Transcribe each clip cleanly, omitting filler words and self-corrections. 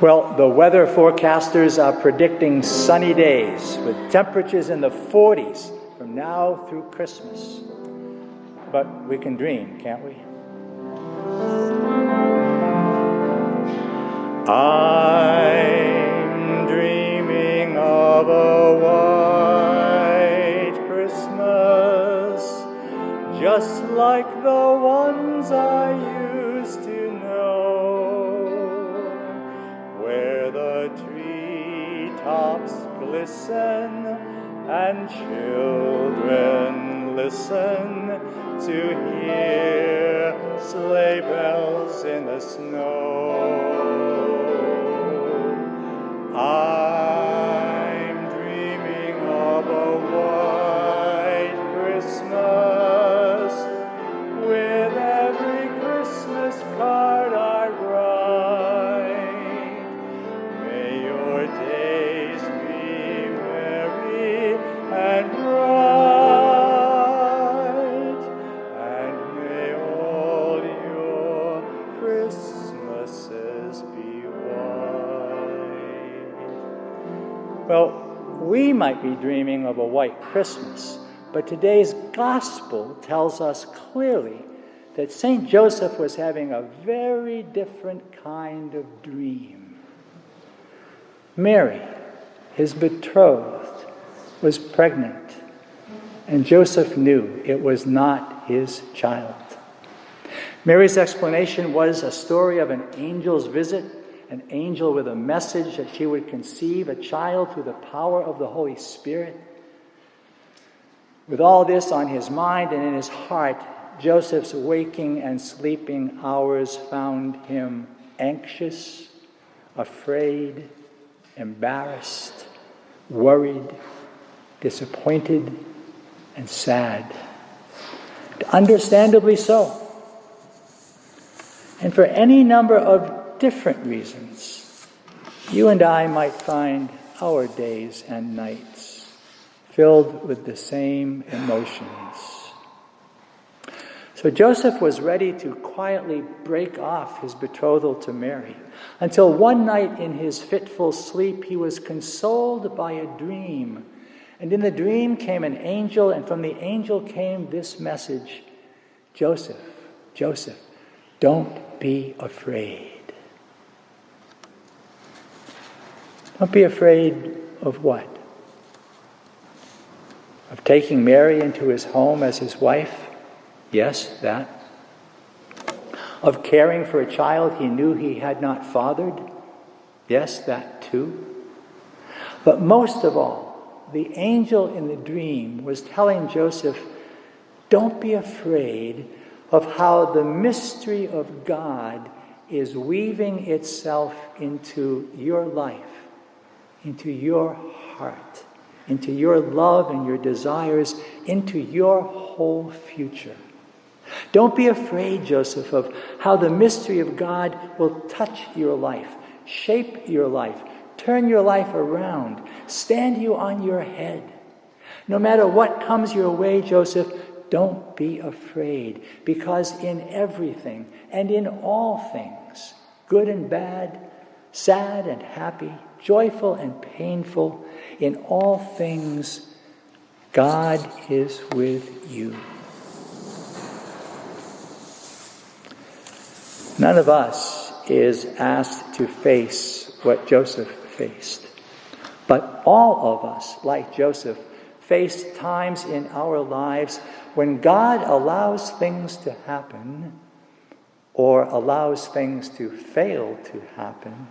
Well, the weather forecasters are predicting sunny days with temperatures in the 40s from now through Christmas. But we can dream, can't we? I'm dreaming of a white Christmas, just like the ones I used to know, where the treetops glisten and children listen to hear sleigh bells in the snow. I'm dreaming of a white Christmas, with every Christmas card I write. May your days be merry and bright, and may all your Christmases be white. Well, we might be dreaming of a white Christmas, but today's gospel tells us clearly that St. Joseph was having a very different kind of dream. Mary, his betrothed, was pregnant, and Joseph knew it was not his child. Mary's explanation was a story of an angel's visit, an angel with a message that she would conceive a child through the power of the Holy Spirit. With all this on his mind and in his heart, Joseph's waking and sleeping hours found him anxious, afraid, embarrassed, worried, disappointed, and sad. Understandably so. And for any number of different reasons, you and I might find our days and nights filled with the same emotions. So Joseph was ready to quietly break off his betrothal to Mary, until one night in his fitful sleep he was consoled by a dream. And in the dream came an angel, and from the angel came this message: Joseph, Joseph, don't be afraid. Don't be afraid of what? Of taking Mary into his home as his wife? Yes, that. Of caring for a child he knew he had not fathered? Yes, that too. But most of all, the angel in the dream was telling Joseph, don't be afraid of how the mystery of God is weaving itself into your life, into your heart, into your love and your desires, into your whole future. Don't be afraid, Joseph, of how the mystery of God will touch your life, shape your life, turn your life around, stand you on your head. No matter what comes your way, Joseph, don't be afraid, because in everything and in all things, good and bad, sad and happy, joyful and painful, in all things, God is with you. None of us is asked to face what Joseph faced. But all of us, like Joseph, face times in our lives when God allows things to happen or allows things to fail to happen,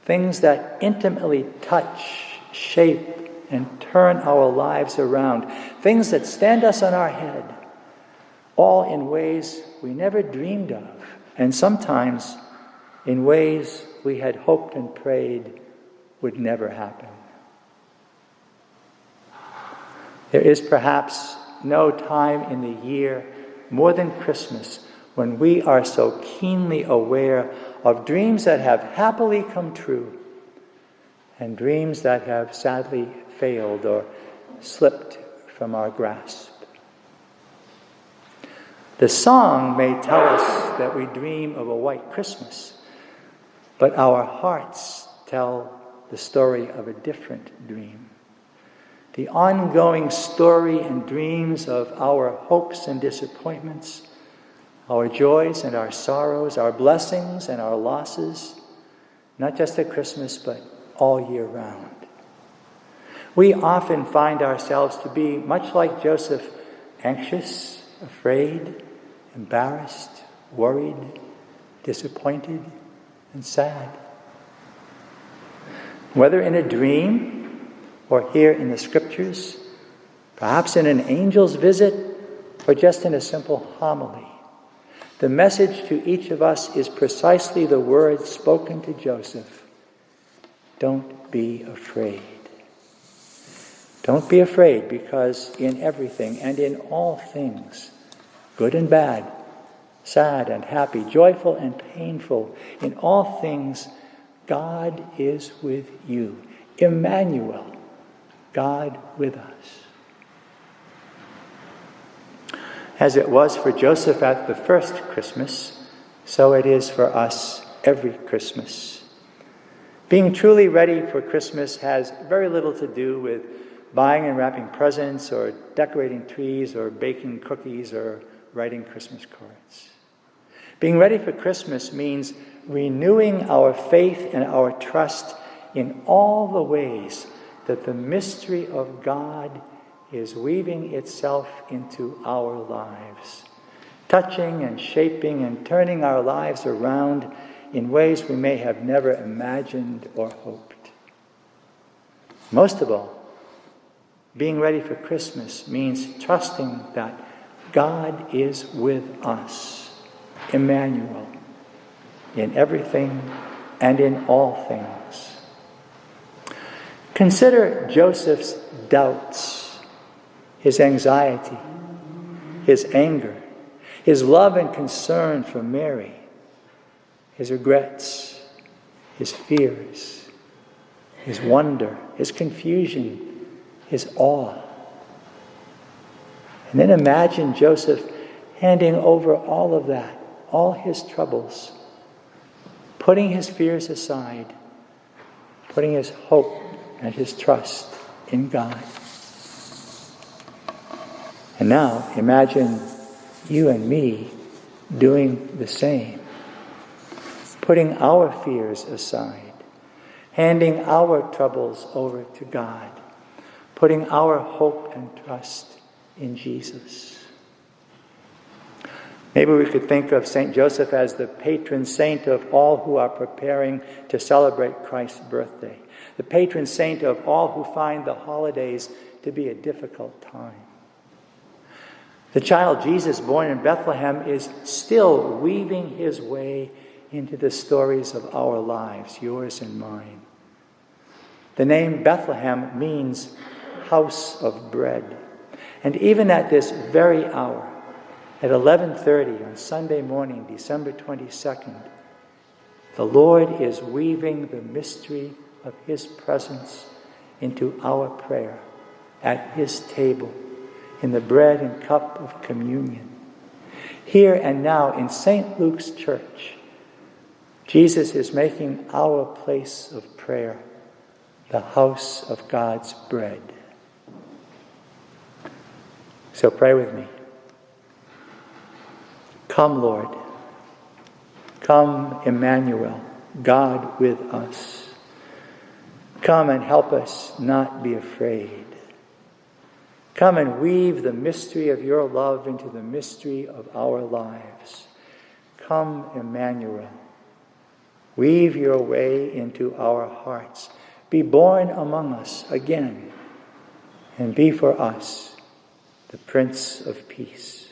things that intimately touch, shape, and turn our lives around, things that stand us on our head, all in ways we never dreamed of, and sometimes in ways we had hoped and prayed would never happen. There is perhaps no time in the year more than Christmas when we are so keenly aware of dreams that have happily come true and dreams that have sadly failed or slipped from our grasp. The song may tell us that we dream of a white Christmas, But our hearts tell the story of a different dream. The ongoing story and dreams of our hopes and disappointments, our joys and our sorrows, our blessings and our losses, not just at Christmas, but all year round. We often find ourselves to be, much like Joseph, anxious, afraid, embarrassed, worried, disappointed, and sad. Whether in a dream or here in the Scriptures, perhaps in an angel's visit or just in a simple homily, the message to each of us is precisely the words spoken to Joseph. Don't be afraid. Don't be afraid, because in everything and in all things, good and bad, sad and happy, joyful and painful, in all things, God is with you. Emmanuel, God with us. As it was for Joseph at the first Christmas, so it is for us every Christmas. Being truly ready for Christmas has very little to do with buying and wrapping presents or decorating trees or baking cookies or writing Christmas cards. Being ready for Christmas means renewing our faith and our trust in all the ways that the mystery of God is weaving itself into our lives, touching and shaping and turning our lives around in ways we may have never imagined or hoped. Most of all, being ready for Christmas means trusting that God is with us, Emmanuel, in everything and in all things. Consider Joseph's doubts, his anxiety, his anger, his love and concern for Mary, his regrets, his fears, his wonder, his confusion, his awe. And then imagine Joseph handing over all of that, all his troubles, putting his fears aside, putting his hope and his trust in God. And now imagine you and me doing the same, putting our fears aside, handing our troubles over to God, putting our hope and trust in Jesus. Maybe we could think of St. Joseph as the patron saint of all who are preparing to celebrate Christ's birthday, the patron saint of all who find the holidays to be a difficult time. The child Jesus, born in Bethlehem, is still weaving his way into the stories of our lives, yours and mine. The name Bethlehem means house of bread. And even at this very hour, at 11:30 on Sunday morning, December 22nd, the Lord is weaving the mystery of his presence into our prayer at his table, in the bread and cup of communion. Here and now in St. Luke's church, Jesus is making our place of prayer the house of God's bread. So pray with me. Come, Lord. Come, Emmanuel, God with us. Come and help us not be afraid. Come and weave the mystery of your love into the mystery of our lives. Come, Emmanuel. Weave your way into our hearts. Be born among us again, and be for us the Prince of Peace.